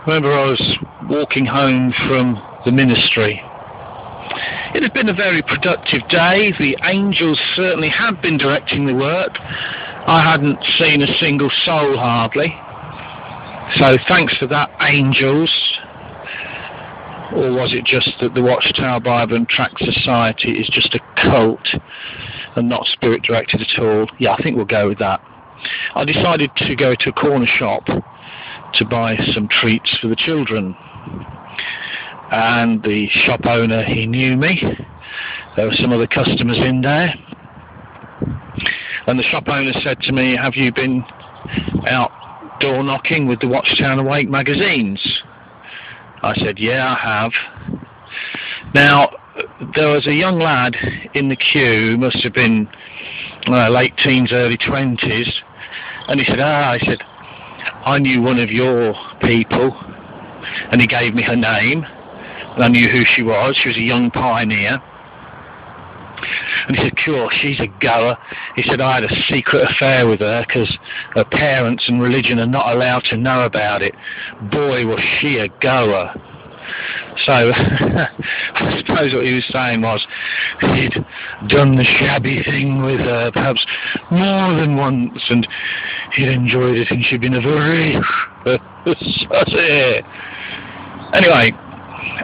remember I was walking home from the ministry. It had been a very productive day. The angels certainly had been directing the work. I hadn't seen a single soul hardly. So thanks for that, angels. Or was it just that the Watchtower Bible and Tract Society is just a cult and not spirit directed at all? Yeah, I think we'll go with that. I decided to go to a corner shop to buy some treats for the children. And the shop owner, he knew me. There were some other customers in there. And the shop owner said to me, have you been out door knocking with the Watchtower Awake magazines? I said, yeah, I have. Now, there was a young lad in the queue, must have been late teens, early 20s, and he said, I knew one of your people, and he gave me her name, and I knew who she was. She was a young pioneer. And he said, cool, she's a goer. He said, I had a secret affair with her because her parents and religion are not allowed to know about it. Boy, was she a goer. So, I suppose what he was saying was he'd done the shabby thing with her perhaps more than once, and he'd enjoyed it, and she'd been a very sussy. Anyway,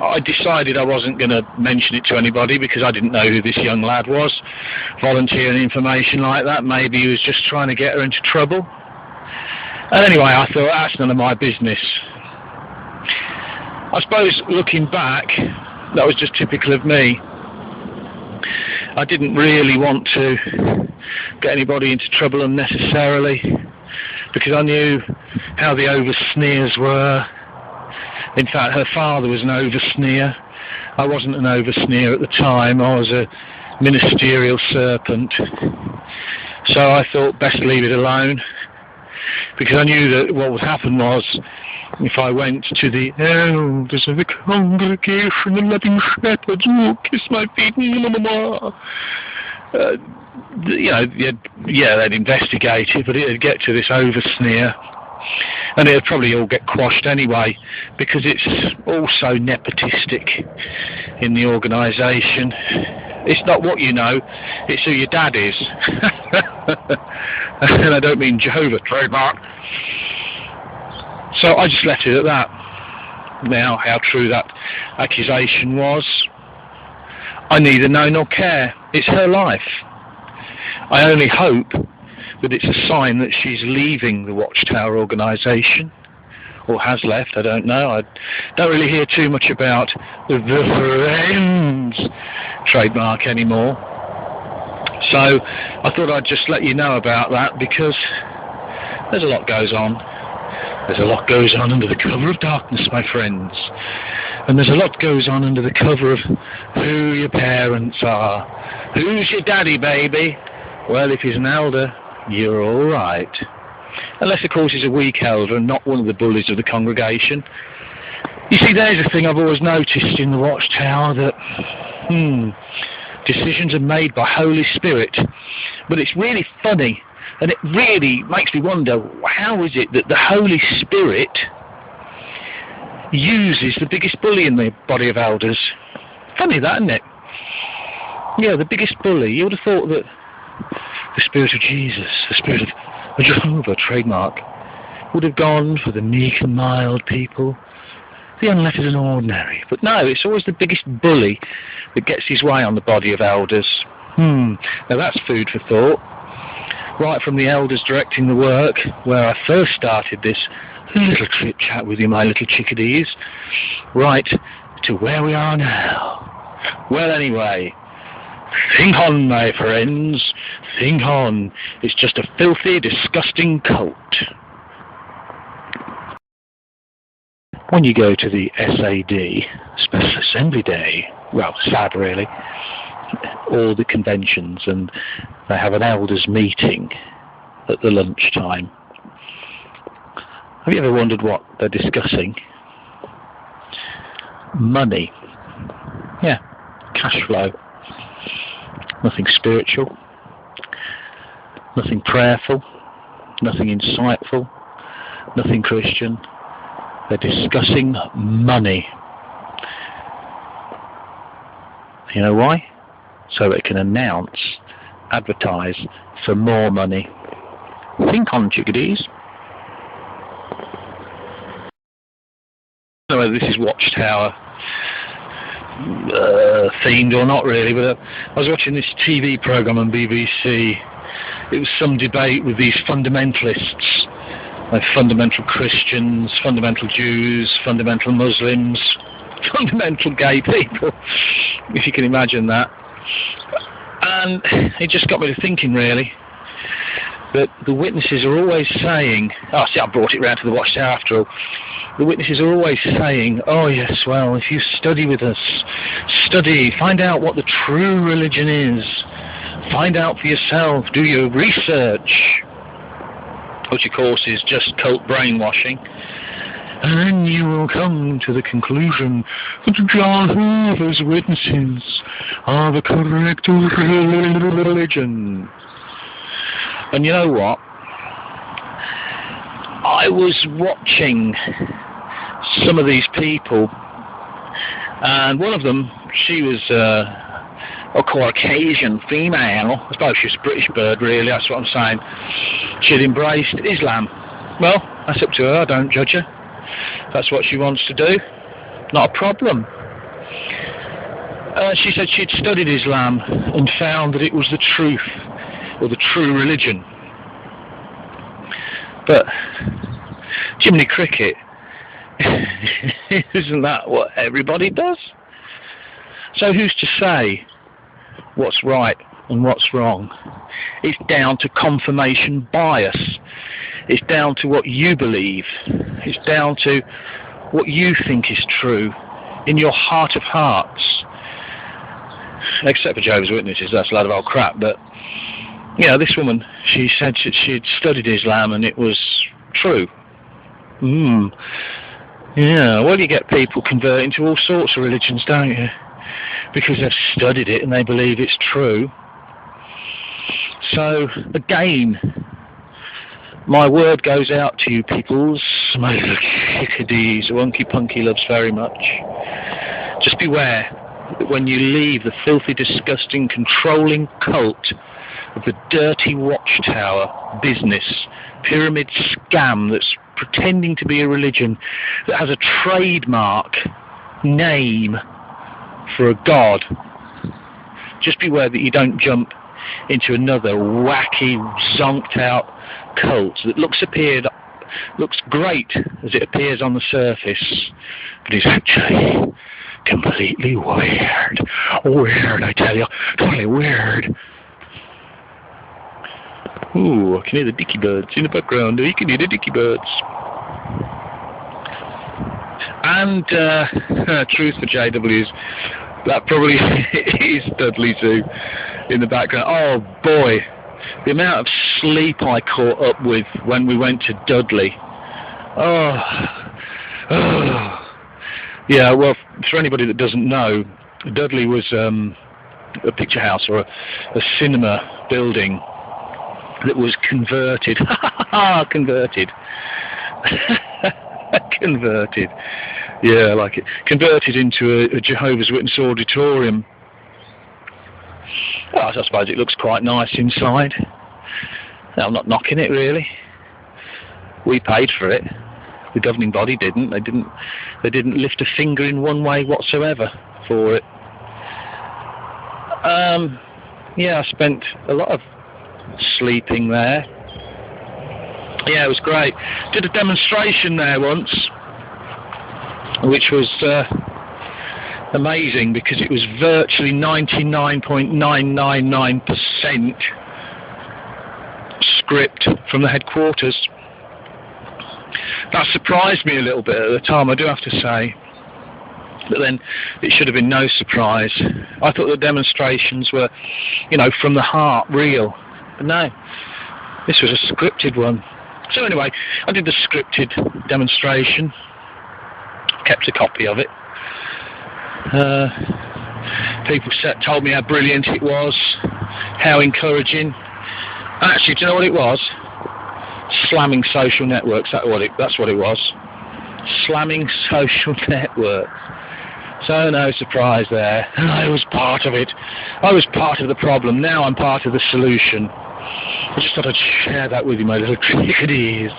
I decided I wasn't going to mention it to anybody because I didn't know who this young lad was. Volunteering information like that, maybe he was just trying to get her into trouble. And anyway, I thought, that's none of my business. I suppose, looking back, that was just typical of me. I didn't really want to get anybody into trouble unnecessarily because I knew how the over-sneers were. In fact, her father was an over-sneer. I wasn't an over-sneer at the time. I was a ministerial serpent. So I thought best leave it alone, because I knew that what would happen was, if I went to the elders of the congregation, the loving shepherds, oh, kiss my feet, they'd investigate it, but it'd get to this over-sneer. And it'll probably all get quashed anyway, because it's also nepotistic in the organisation. It's not what you know, it's who your dad is. And I don't mean Jehovah, trademark. So I just left it at that. Now, how true that accusation was, I neither know nor care. It's her life. I only hope that it's a sign that she's leaving the Watchtower organisation, or has left, I don't know. I don't really hear too much about the Friends trademark anymore. So I thought I'd just let you know about that, because there's a lot goes on. There's a lot goes on under the cover of darkness, my friends. And there's a lot goes on under the cover of who your parents are. Who's your daddy, baby? Well, if he's an elder, you're all right. Unless, of course, he's a weak elder and not one of the bullies of the congregation. You see, there's a thing I've always noticed in the Watchtower, that decisions are made by Holy Spirit. But it's really funny, and it really makes me wonder, how is it that the Holy Spirit uses the biggest bully in the body of elders? Funny that, isn't it? Yeah, the biggest bully. You would have thought that the Spirit of Jesus, the Spirit of Jehovah, trademark, would have gone for the meek and mild people, the unlettered and ordinary. But no, it's always the biggest bully that gets his way on the body of elders. Now that's food for thought. Right from the elders directing the work, where I first started this little trip chat with you, my little chickadees, right to where we are now. Well, anyway, think on, my friends, think on. It's just a filthy, disgusting cult. When you go to the SAD, Special Assembly Day, well, sad really, all the conventions, and they have an elders meeting at the lunchtime. Have you ever wondered what they're discussing? Money. Yeah, cash flow. Nothing spiritual, nothing prayerful, nothing insightful, nothing Christian. They're discussing money. You know why? So they can advertise for more money. Think on, chickadees. I don't know whether this is Watchtower themed or not really, but I was watching this TV program on BBC. It was some debate with these fundamentalists, like fundamental Christians, fundamental Jews, fundamental Muslims, fundamental gay people, if you can imagine that. And it just got me to thinking, really, that the witnesses are always saying, oh, see, I brought it round to the Watchtower after all. The witnesses are always saying, oh yes, well, if you study with us, find out what the true religion is, find out for yourself, do your research, which of course is just cult brainwashing, and then you will come to the conclusion that Jehovah's Witnesses are the correct religion. And you know what? I was watching some of these people, and one of them, she was a Caucasian female. I suppose she's a British bird, really, that's what I'm saying. She'd embraced Islam. Well, that's up to her, I don't judge her. That's what she wants to do. Not a problem. She said she'd studied Islam and found that it was the truth, or the true religion. But Jiminy Cricket, isn't that what everybody does? So who's to say what's right and what's wrong? It's down to confirmation bias. It's down to what you believe. It's down to what you think is true in your heart of hearts. Except for Jehovah's Witnesses, that's a lot of old crap, but you know, this woman, she said she'd studied Islam and it was true. Yeah, well, you get people converting to all sorts of religions, don't you? Because they've studied it and they believe it's true. So, again, my word goes out to you peoples, my little chickadees, Wonky Punky loves very much. Just beware that when you leave the filthy, disgusting, controlling cult of the dirty Watchtower business, pyramid scam that's pretending to be a religion, that has a trademark name for a god, just beware that you don't jump into another wacky, zonked out cult that looks great as it appears on the surface, but is actually completely weird. Weird, I tell you. Totally weird. Ooh, I can hear the dicky birds in the background. You can hear the dicky birds. And truth for JWs, that probably is Dudley Zoo in the background. Oh boy, the amount of sleep I caught up with when we went to Dudley. Oh. Yeah, well, for anybody that doesn't know, Dudley was a picture house or a cinema building that was converted. Converted. Converted. Yeah, I like it. Converted into a Jehovah's Witness auditorium. Well, I suppose it looks quite nice inside. No, I'm not knocking it, really. We paid for it. The governing body didn't. They didn't lift a finger in one way whatsoever for it. Yeah, I spent a lot of sleeping there. Yeah, it was great. Did a demonstration there once, which was amazing because it was virtually 99.999% script from the headquarters. That surprised me a little bit at the time, I do have to say. But then it should have been no surprise. I thought the demonstrations were, you know, from the heart, real. But no, this was a scripted one. So anyway, I did the scripted demonstration, kept a copy of it. People told me how brilliant it was, how encouraging. Actually, do you know what it was? Slamming social networks, that's what it was. slamming social networks. So no surprise there. And I was part of it. I was part of the problem. Now I'm part of the solution. I just thought I'd share that with you, my little chickadees.